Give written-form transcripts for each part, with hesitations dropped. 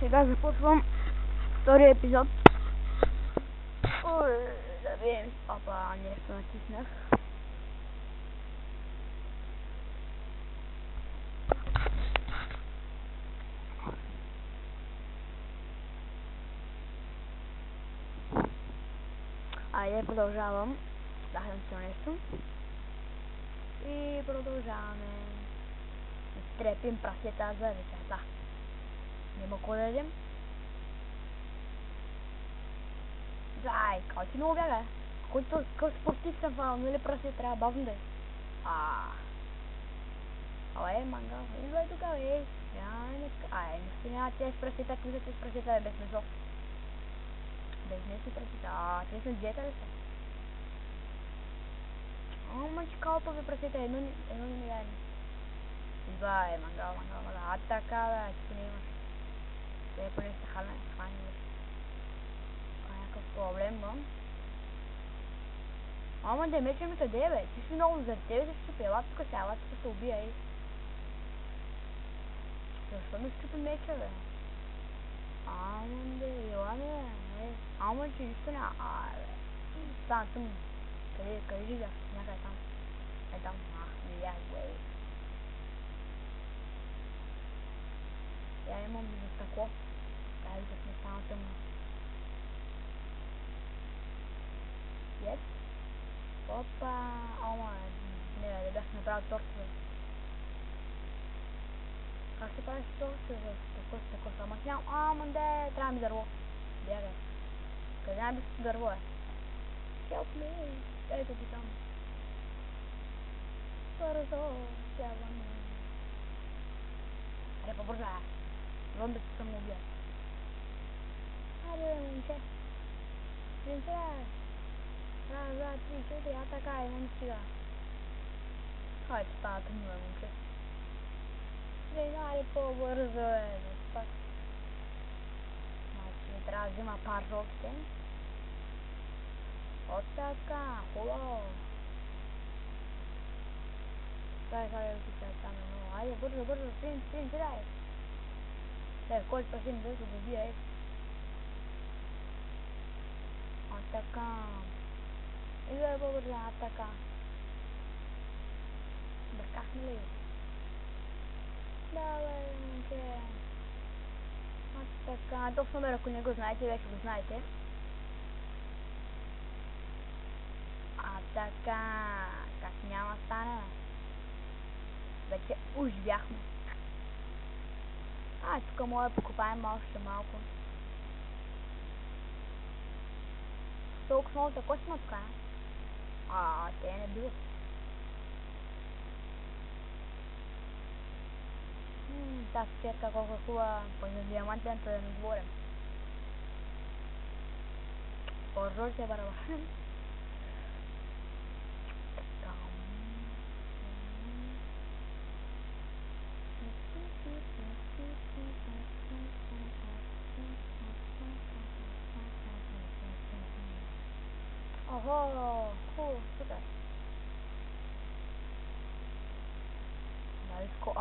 сега започвам втория епизод. Ой, да видим. Опа, нещо натиснах. Айде, продължавам. Да, нещо. И продължаваме. Трепим прасета за вечерта. Няма кой да ядем. Дай, кой ти много бяга? Който спортист съм фанал, нали прасет трябва бавно да е. Абе, мангал, идвай тук, бе. Нищо няма тези прасета, които тези прасета е без месо. Без месо прасета, те са диета ли са? Мъчи калпа бе прасета, едно не ми даде. Идвай, мангал, така бе, ти не имаш. Те поне ще храни бе. Някакъв проблем, бе. Ама да меча ми къде бе? Ти си много за тебе се щупи, ела тук сега, ела тук се убия, ей. Защо ми щупи меча бе? Ама бе, ела бе, ама че нищо няма, бе. Стана тъмно. Къде живях? Някъде там. Там, не видях, бе. Я имам за стъкло. Дай да сме стана тъмно. Yes. Опа, не, да бях направил тортове. Как се правиш тортове за стъкло? Ама нямам, трябва ми дърво. Бягай. Къде най-близкото дърво е? Help me. Ето ти там. Бързо, сядаме. Аре, по-бързо е. Зомбите са му убият. Аре, момче. Момче. Раз, два, три, четири, така, не ми стига. Хайде, стана тъмно, момче. Аре, по-бързо е, спас. Значи ми трябва да взима пар още. От така, хубаво. Дай, там е много. Айде, бързо, стрин, дай. Кой прасим, да се го убия, е. От така. Идва по-бързо, така. Бъркахме ли? Давай, момче. От така. Топ номер, ако не го знаете, вече го знаете. Така. Как няма стане? Вече уж бяхме. Тук може да покопаем още малко. Толкова много за кой сме тук, те не било. Тази черка колко е хубава, пък за диамантента да не говорим. Оръжие се барба. Охо, супер. Дали ско,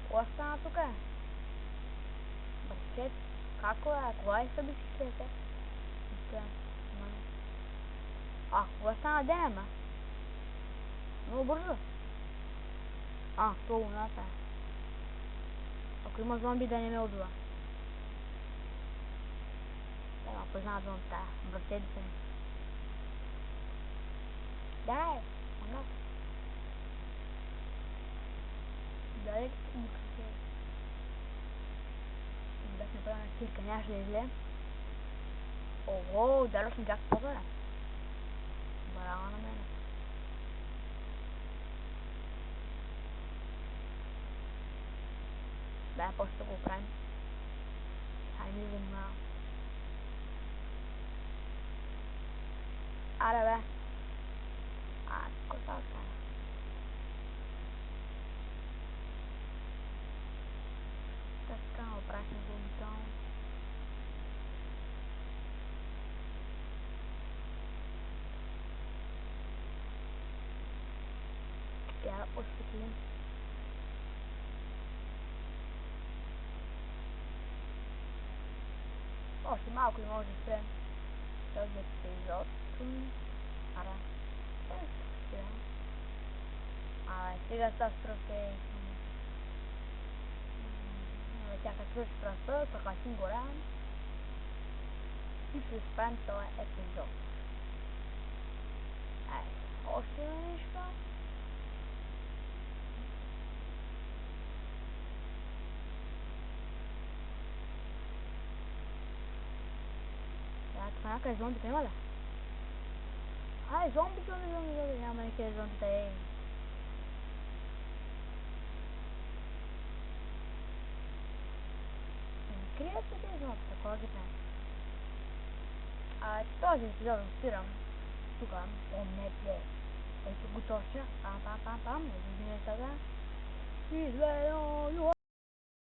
Кога стана тук? Бърчет, како е? Кога е събиш шете? Кога стана ден, ма? Много бързо. То луната е. Ако има зомби да не ме убива. Ема, познават вам тая. Бърчеди са ми. Дай, мангал. Дай, буксите. Бях направена стирка, нямаше да изле. Ого, ударил съм джакпота, бе. Барала на мене. Да, после да го правим. Хайде ми занимавам. Аре, бе. Какво става стана? Така, оправихме го бетон. Я осветлим. Oxtimado que vamos a seus episódios. Para. Chega a trofei. Vai ter que transfer para 5 orang. Itu espanto episódio. Oxtimado. Caraca, zombie tem, olha. Ai, zombie. Ja, maar ik heb zombie tem. Criança tem zombie, tá quase bem. Todos esses jogos tiram. Tukam, omnete. Itu gutorcha. Pam, pam, pam, pam. Ini saja. Please,